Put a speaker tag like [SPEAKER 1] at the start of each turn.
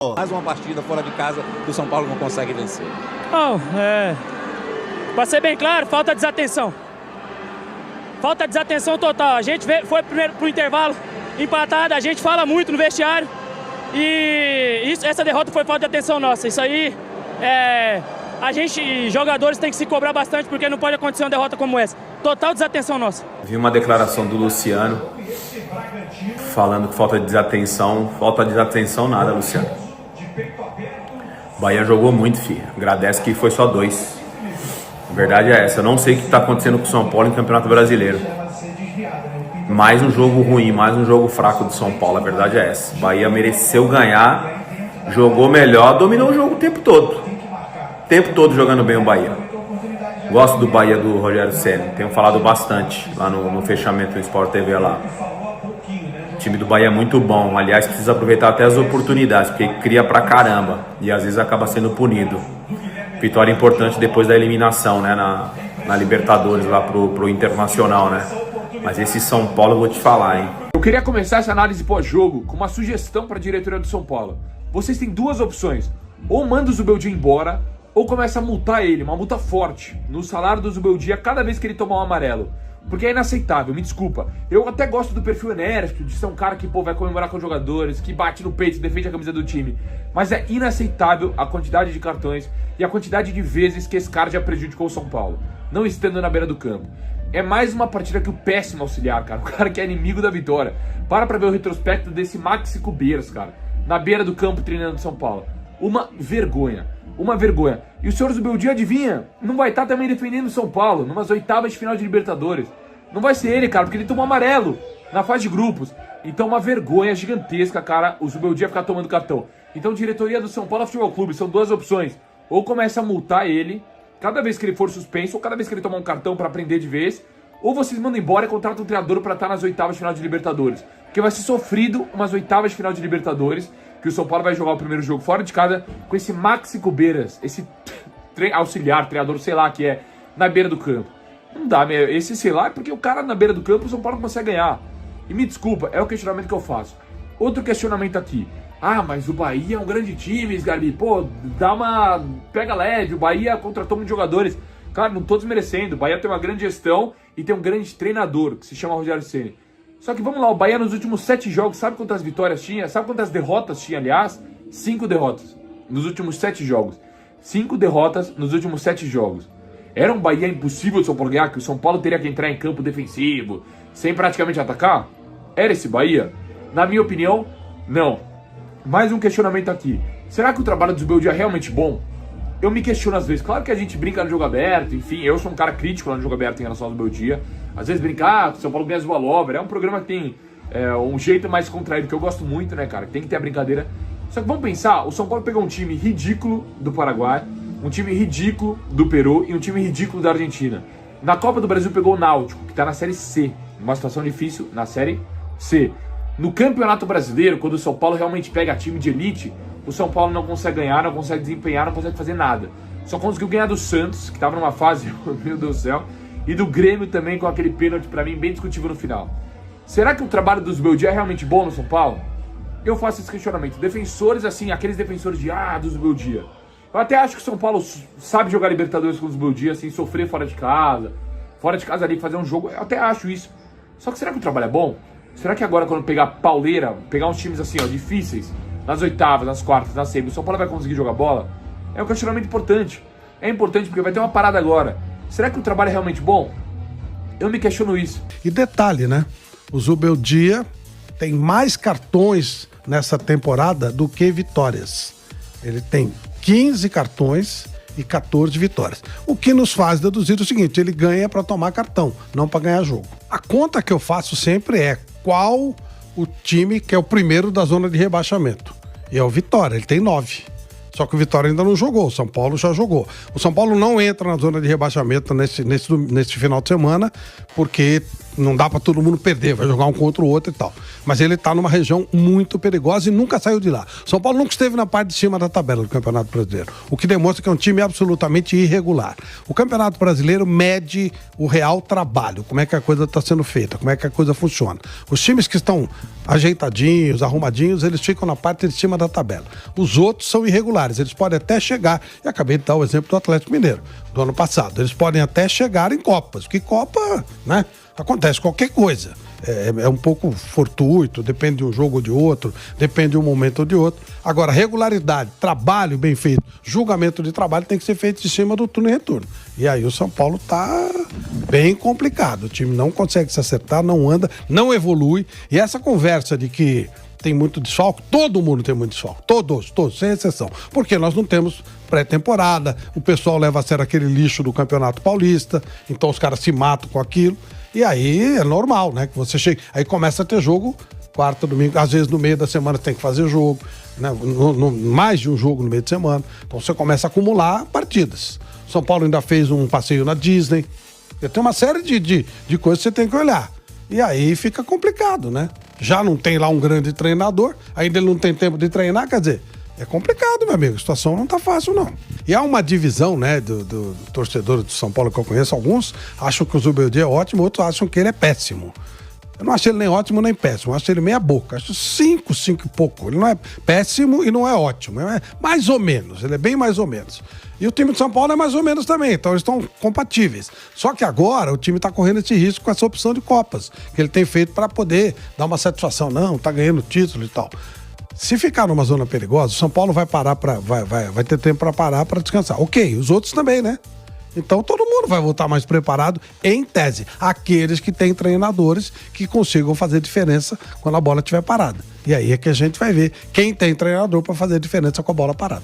[SPEAKER 1] Mais uma partida fora de casa que o São Paulo não consegue vencer.
[SPEAKER 2] Pra ser bem claro, falta desatenção. Falta desatenção total. A gente foi primeiro pro intervalo empatado, a gente fala muito no vestiário. E essa derrota foi falta de atenção nossa. Isso aí, a gente, jogadores, tem que se cobrar bastante, porque não pode acontecer uma derrota como essa. Total desatenção nossa.
[SPEAKER 3] Vi uma declaração do Luciano falando que falta de desatenção nada, Luciano. O Bahia jogou muito, filho. Agradece que foi só 2. A verdade é essa. Eu não sei o que está acontecendo com o São Paulo em Campeonato Brasileiro. Mais um jogo ruim, mais um jogo fraco do São Paulo. A verdade é essa. O Bahia mereceu ganhar, jogou melhor, dominou o jogo o tempo todo. O tempo todo jogando bem o Bahia. Gosto do Bahia do Rogério Ceni. Tenho falado bastante lá no fechamento do Sport TV lá. O time do Bahia é muito bom. Aliás, precisa aproveitar até as oportunidades, porque cria pra caramba. E às vezes acaba sendo punido. Vitória importante depois da eliminação, né? Na Libertadores, lá pro Internacional, né? Mas esse São Paulo eu vou te falar, hein?
[SPEAKER 4] Eu queria começar essa análise pós-jogo com uma sugestão para a diretoria do São Paulo. Vocês têm duas opções. Ou manda o Zubeldia embora, ou começa a multar ele, uma multa forte, no salário do Zubeldia cada vez que ele tomar um amarelo. Porque é inaceitável, me desculpa. Eu até gosto do perfil enérgico, de ser um cara que vai comemorar com os jogadores, que bate no peito, defende a camisa do time. Mas é inaceitável a quantidade de cartões e a quantidade de vezes que esse cara já prejudicou o São Paulo, não estando na beira do campo. É mais uma partida que o péssimo auxiliar, cara. O cara que é inimigo da vitória. Para ver o retrospecto desse Maxi Cubeiras, cara. Na beira do campo treinando São Paulo. Uma vergonha. Uma vergonha. E o senhor Zubeldia, adivinha? Não vai estar também defendendo o São Paulo numas oitavas de final de Libertadores. Não vai ser ele, cara, porque ele tomou amarelo na fase de grupos. Então uma vergonha gigantesca, cara, o Zubeldia ficar tomando cartão. Então diretoria do São Paulo Futebol Clube, são duas opções. Ou começa a multar ele cada vez que ele for suspenso, ou cada vez que ele tomar um cartão para aprender de vez, ou vocês mandam embora e contratam um treinador para estar nas oitavas de final de Libertadores. Porque vai ser sofrido umas oitavas de final de Libertadores, que o São Paulo vai jogar o primeiro jogo fora de casa com esse Maxi Cubeiras, esse auxiliar, treinador, sei lá que é, na beira do campo. Não dá, esse sei lá é porque o cara na beira do campo o São Paulo não consegue ganhar. E me desculpa, é o questionamento que eu faço. Outro questionamento aqui. Ah, mas o Bahia é um grande time, Sgarbi. Pô, pega leve, o Bahia contratou muitos jogadores. Claro, não tô desmerecendo. O Bahia tem uma grande gestão e tem um grande treinador, que se chama Rogério Ceni. Só que vamos lá, o Bahia nos últimos 7 jogos, sabe quantas vitórias tinha? Sabe quantas derrotas tinha, aliás? 5 derrotas nos últimos 7 jogos. 5 derrotas nos últimos 7 jogos. Era um Bahia impossível de São Paulo ganhar, que o São Paulo teria que entrar em campo defensivo, sem praticamente atacar? Era esse Bahia? Na minha opinião, não. Mais um questionamento aqui. Será que o trabalho do Zubeldia é realmente bom? Eu me questiono às vezes. Claro que a gente brinca no jogo aberto, enfim, eu sou um cara crítico lá no jogo aberto em relação ao Zubeldia. Às vezes brincar, São Paulo ganha Zua Lover. É um programa que tem um jeito mais contraído, que eu gosto muito, né, cara? Tem que ter a brincadeira. Só que vamos pensar, o São Paulo pegou um time ridículo do Paraguai, um time ridículo do Peru e um time ridículo da Argentina. Na Copa do Brasil pegou o Náutico, que tá na Série C. Uma situação difícil na Série C. No Campeonato Brasileiro, quando o São Paulo realmente pega time de elite, o São Paulo não consegue ganhar, não consegue desempenhar, não consegue fazer nada. Só conseguiu ganhar do Santos, que estava numa fase, meu Deus do céu, e do Grêmio também, com aquele pênalti pra mim bem discutível no final. Será que o trabalho dos Zubeldia é realmente bom no São Paulo? Eu faço esse questionamento. Defensores assim, aqueles defensores dos Zubeldia. Eu até acho que o São Paulo sabe jogar Libertadores com os Zubeldia, assim, sofrer fora de casa ali, fazer um jogo, eu até acho isso. Só que será que o trabalho é bom? Será que agora, quando pegar pauleira, pegar uns times assim, ó, difíceis, nas oitavas, nas quartas, nas semis, o São Paulo vai conseguir jogar bola? É um questionamento importante. É importante porque vai ter uma parada agora. Será que o trabalho é realmente bom? Eu me questiono isso.
[SPEAKER 5] E detalhe, né? O Zubeldia tem mais cartões nessa temporada do que vitórias. Ele tem 15 cartões e 14 vitórias. O que nos faz deduzir o seguinte: ele ganha para tomar cartão, não para ganhar jogo. A conta que eu faço sempre é qual o time que é o primeiro da zona de rebaixamento. E é o Vitória, ele tem 9. Só que o Vitória ainda não jogou, o São Paulo já jogou. O São Paulo não entra na zona de rebaixamento nesse final de semana, porque não dá pra todo mundo perder, vai jogar um contra o outro e tal. Mas ele tá numa região muito perigosa e nunca saiu de lá. São Paulo nunca esteve na parte de cima da tabela do Campeonato Brasileiro, o que demonstra que é um time absolutamente irregular. O Campeonato Brasileiro mede o real trabalho, como é que a coisa tá sendo feita, como é que a coisa funciona. Os times que estão ajeitadinhos, arrumadinhos, eles ficam na parte de cima da tabela. Os outros são irregulares, eles podem até chegar, e acabei de dar o exemplo do Atlético Mineiro, do ano passado, eles podem até chegar em Copas, porque Copa, né, acontece qualquer coisa. É um pouco fortuito, depende de um jogo ou de outro, depende de um momento ou de outro. Agora, regularidade, trabalho bem feito, julgamento de trabalho tem que ser feito em cima do turno e retorno. E aí o São Paulo tá bem complicado. O time não consegue se acertar, não anda, não evolui. E essa conversa de que tem muito desfalque, todo mundo tem muito desfalque. Todos, sem exceção. Porque nós não temos pré-temporada, o pessoal leva a sério aquele lixo do Campeonato Paulista, então os caras se matam com aquilo. E aí é normal, né? Que você chega. Aí começa a ter jogo quarta, domingo. Às vezes no meio da semana tem que fazer jogo, né? Mais de um jogo no meio de semana. Então você começa a acumular partidas. São Paulo ainda fez um passeio na Disney. Tem uma série de coisas que você tem que olhar. E aí fica complicado, né? Já não tem lá um grande treinador, ainda ele não tem tempo de treinar, quer dizer, é complicado, meu amigo. A situação não tá fácil, não. E há uma divisão, né, do torcedor do São Paulo que eu conheço. Alguns acham que o Zubeldia é ótimo, outros acham que ele é péssimo. Eu não acho ele nem ótimo nem péssimo, eu acho ele meia boca. Acho 5 e pouco. Ele não é péssimo e não é ótimo. É mais ou menos, ele é bem mais ou menos. E o time de São Paulo é mais ou menos também, então eles estão compatíveis. Só que agora o time está correndo esse risco com essa opção de Copas, que ele tem feito para poder dar uma satisfação. Não, tá ganhando título e tal. Se ficar numa zona perigosa, o São Paulo vai parar vai ter tempo para parar para descansar. Ok, os outros também, né? Então todo mundo vai voltar mais preparado, em tese. Aqueles que têm treinadores que consigam fazer diferença quando a bola estiver parada. E aí é que a gente vai ver quem tem treinador para fazer diferença com a bola parada.